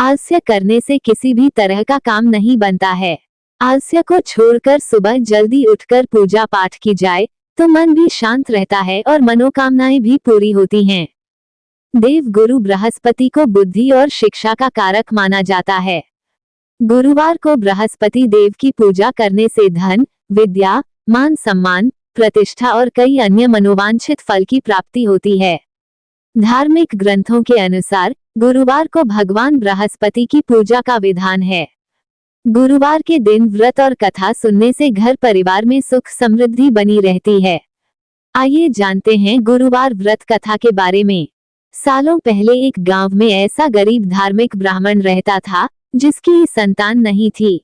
आलस्य करने से किसी भी तरह का काम नहीं बनता है। आलस्य को छोड़कर सुबह जल्दी उठकर पूजा पाठ की जाए तो मन भी शांत रहता है और मनोकामनाएं भी पूरी होती हैं। देव गुरु बृहस्पति को बुद्धि और शिक्षा का कारक माना जाता है। गुरुवार को बृहस्पति देव की पूजा करने से धन, विद्या, मान सम्मान, प्रतिष्ठा और कई अन्य मनोवांछित फल की प्राप्ति होती है। धार्मिक ग्रंथों के अनुसार गुरुवार को भगवान बृहस्पति की पूजा का विधान है। गुरुवार के दिन व्रत और कथा सुनने से घर परिवार में सुख समृद्धि बनी रहती है। आइए जानते हैं गुरुवार व्रत कथा के बारे में। सालों पहले एक गांव में ऐसा गरीब धार्मिक ब्राह्मण रहता था जिसकी संतान नहीं थी।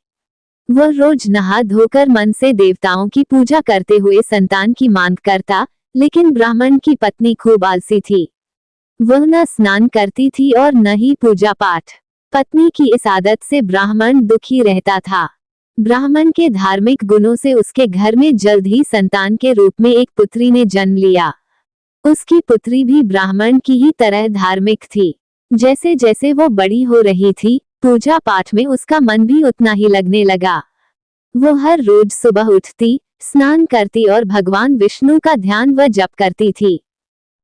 वह रोज नहा धोकर मन से देवताओं की पूजा करते हुए संतान की मांग करता, लेकिन ब्राह्मण की पत्नी खूब आलसी थी। वह न स्नान करती थी और न ही पूजा पाठ। पत्नी की इस आदत से ब्राह्मण दुखी रहता था। ब्राह्मण के धार्मिक गुणों से उसके घर में जल्द ही संतान के रूप में एक पुत्री ने जन्म लिया। उसकी पुत्री भी ब्राह्मण की ही तरह धार्मिक थी। जैसे जैसे वो बड़ी हो रही थी, पूजा पाठ में उसका मन भी उतना ही लगने लगा। वो हर रोज सुबह उठती, स्नान करती और भगवान विष्णु का ध्यान व जप करती थी।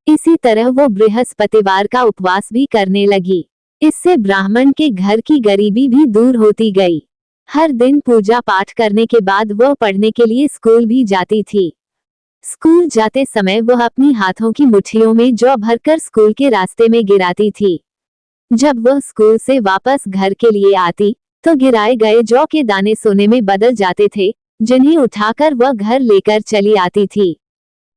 इसी तरह वो बृहस्पतिवार का उपवास भी करने लगी। इससे ब्राह्मण के घर की गरीबी भी दूर होती गई। हर दिन पूजा पाठ करने के बाद वह पढ़ने के लिए स्कूल भी जाती थी। स्कूल जाते समय वह अपनी हाथों की मुट्ठियों में जौ भरकर स्कूल के रास्ते में गिराती थी। जब वह स्कूल से वापस घर के लिए आती तो गिराए गए जौ के दाने सोने में बदल जाते थे, जिन्हें उठाकर वह घर लेकर चली आती थी।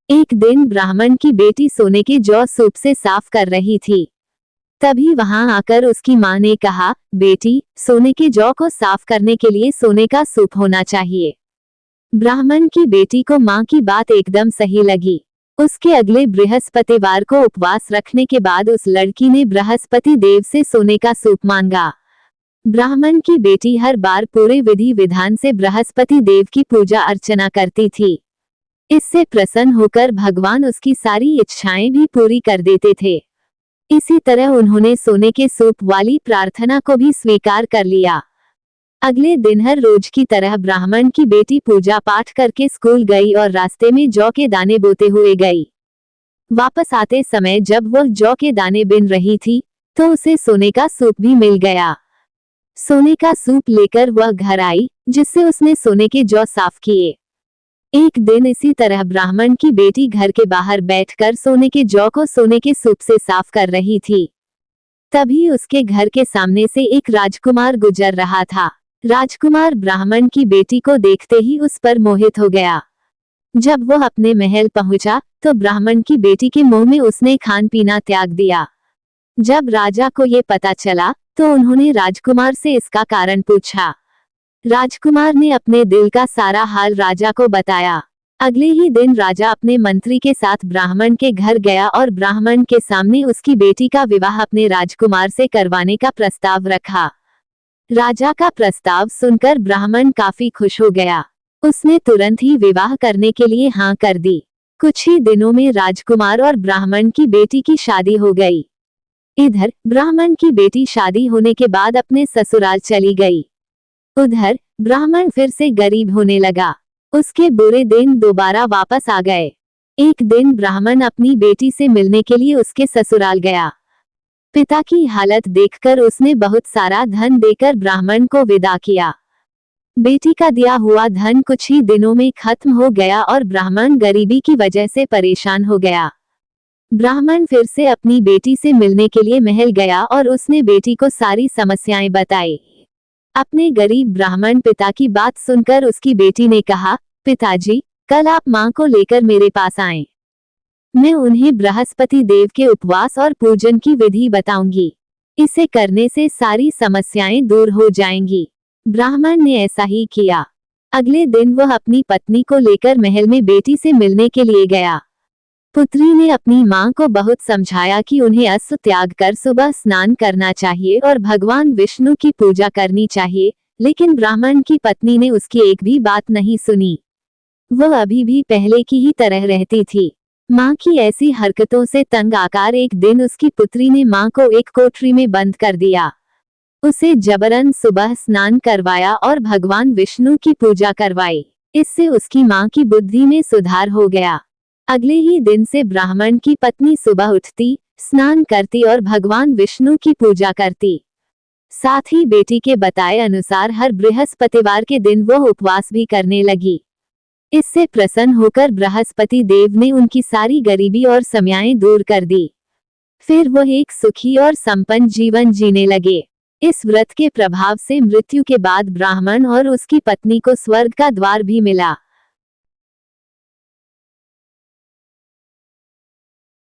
एक दिन ब्राह्मण की बेटी सोने के जौ सूप से साफ कर रही थी। तभी वहां आकर उसकी मां ने कहा, बेटी, सोने के जौ को साफ करने के लिए सोने का सूप होना चाहिए। ब्राह्मण की बेटी को मां की बात एकदम सही लगी। उसके अगले बृहस्पतिवार को उपवास रखने के बाद उस लड़की ने बृहस्पति देव से सोने का सूप मांगा। ब्राह्मण की बेटी हर बार पूरे विधि विधान से बृहस्पति देव की पूजा अर्चना करती थी। इससे प्रसन्न होकर भगवान उसकी सारी इच्छाएं भी पूरी कर देते थे। इसी तरह उन्होंने सोने के सूप वाली प्रार्थना को भी स्वीकार कर लिया। अगले दिन हर रोज की तरह ब्राह्मण की बेटी पूजा पाठ करके स्कूल गई और रास्ते में जौ के दाने बोते हुए गई। वापस आते समय जब वह जौ के दाने बिन रही थी तो उसे सोने का सूप भी मिल गया। सोने का सूप लेकर वह घर आई, जिससे उसने सोने के जौ साफ किए। एक दिन इसी तरह ब्राह्मण की बेटी घर के बाहर बैठकर सोने के जौ को सोने के सूप से साफ कर रही थी। तभी उसके घर के सामने से एक राजकुमार गुजर रहा था। राजकुमार ब्राह्मण की बेटी को देखते ही उस पर मोहित हो गया। जब वह अपने महल पहुंचा तो ब्राह्मण की बेटी के मुंह में उसने खान पीना त्याग दिया। जब राजा को ये पता चला तो उन्होंने राजकुमार से इसका कारण पूछा। राजकुमार ने अपने दिल का सारा हाल राजा को बताया। अगले ही दिन राजा अपने मंत्री के साथ ब्राह्मण के घर गया और ब्राह्मण के सामने उसकी बेटी का विवाह अपने राजकुमार से करवाने का प्रस्ताव रखा। राजा का प्रस्ताव सुनकर ब्राह्मण काफी खुश हो गया। उसने तुरंत ही विवाह करने के लिए हाँ कर दी। कुछ ही दिनों में राजकुमार और ब्राह्मण की बेटी की शादी हो गई। इधर ब्राह्मण की बेटी शादी होने के बाद अपने ससुराल चली गई। उधर ब्राह्मण फिर से गरीब होने लगा। उसके बुरे दिन दोबारा वापस आ गए। एक दिन ब्राह्मण अपनी बेटी से मिलने के लिए उसके ससुराल गया। पिता की हालत देखकर उसने बहुत सारा धन देकर ब्राह्मण को विदा किया। बेटी का दिया हुआ धन कुछ ही दिनों में खत्म हो गया और ब्राह्मण गरीबी की वजह से परेशान हो गया। ब्राह्मण फिर से अपनी बेटी से मिलने के लिए महल गया और उसने बेटी को सारी समस्याएं बताई। अपने गरीब ब्राह्मण पिता की बात सुनकर उसकी बेटी ने कहा, पिताजी, कल आप मां को लेकर मेरे पास आएं। मैं उन्हें बृहस्पति देव के उपवास और पूजन की विधि बताऊंगी। इसे करने से सारी समस्याएं दूर हो जाएंगी। ब्राह्मण ने ऐसा ही किया। अगले दिन वह अपनी पत्नी को लेकर महल में बेटी से मिलने के लिए गया। पुत्री ने अपनी मां को बहुत समझाया कि उन्हें अस्त त्याग कर सुबह स्नान करना चाहिए और भगवान विष्णु की पूजा करनी चाहिए, लेकिन ब्राह्मण की पत्नी ने उसकी एक भी बात नहीं सुनी। वह अभी भी पहले की ही तरह रहती थी। माँ की ऐसी हरकतों से तंग आकर एक दिन उसकी पुत्री ने माँ को एक कोठरी में बंद कर दिया। उसे जबरन सुबह स्नान करवाया और भगवान विष्णु की पूजा करवाई। इससे उसकी माँ की बुद्धि में सुधार हो गया। अगले ही दिन से ब्राह्मण की पत्नी सुबह उठती, स्नान करती और भगवान विष्णु की पूजा करती। साथ ही बेटी के बताए अनुसार हर बृहस्पतिवार के दिन वह उपवास भी करने लगी। इससे प्रसन्न होकर बृहस्पति देव ने उनकी सारी गरीबी और समस्याएं दूर कर दी। फिर वह एक सुखी और संपन्न जीवन जीने लगे। इस व्रत के प्रभाव से मृत्यु के बाद ब्राह्मण और उसकी पत्नी को स्वर्ग का द्वार भी मिला।